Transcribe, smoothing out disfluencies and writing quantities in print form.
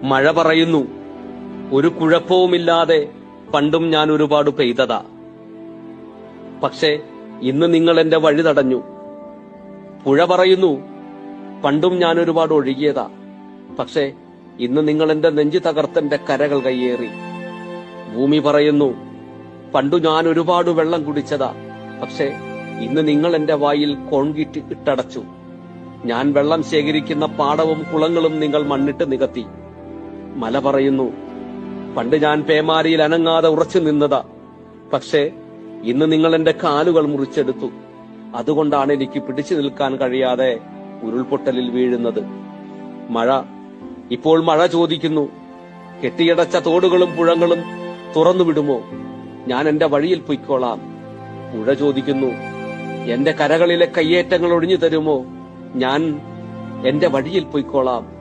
മഴ പറയുന്നു, ഒരു കുഴപ്പവുമില്ലാതെ പണ്ടും ഞാൻ ഒരുപാട് പെയ്തതാ. പക്ഷേ ഇന്ന് നിങ്ങൾ എന്റെ വഴി തടഞ്ഞു. പുഴ പറയുന്നു, പണ്ടും ഞാൻ ഒരുപാട് ഒഴുകിയതാ. പക്ഷേ ഇന്ന് നിങ്ങൾ എന്റെ നെഞ്ചു തകർത്തെന്റെ കരകൾ കയ്യേറി. ഭൂമി പറയുന്നു, പണ്ടു ഞാൻ ഒരുപാട് വെള്ളം കുടിച്ചതാ. പക്ഷേ ഇന്ന് നിങ്ങൾ എന്റെ വായിൽ കോൺക്രീറ്റ് ഇട്ടടച്ചു. ഞാൻ വെള്ളം ശേഖരിക്കുന്ന പാടവും കുളങ്ങളും നിങ്ങൾ മണ്ണിട്ട് നികത്തി. മല പറയുന്നു, പണ്ട് ഞാൻ പേമാരിയിൽ അനങ്ങാതെ ഉറച്ചു നിന്നതാ. പക്ഷേ ഇന്ന് നിങ്ങൾ എന്റെ കാലുകൾ മുറിച്ചെടുത്തു. അതുകൊണ്ടാണ് എനിക്ക് പിടിച്ചു നിൽക്കാൻ കഴിയാതെ ഉരുൾപൊട്ടലിൽ വീഴുന്നത്. ഇപ്പോൾ മഴ ചോദിക്കുന്നു, കെട്ടിയടച്ച തോടുകളും പുഴകളും തുറന്നുവിടുമോ? ഞാൻ എന്റെ വഴിയിൽ പൊയ്ക്കോളാം. പുഴ ചോദിക്കുന്നു, എന്റെ കരകളിലെ കയ്യേറ്റങ്ങൾ ഒഴിഞ്ഞു തരുമോ? ഞാൻ എന്റെ വഴിയിൽ പൊയ്ക്കോളാം.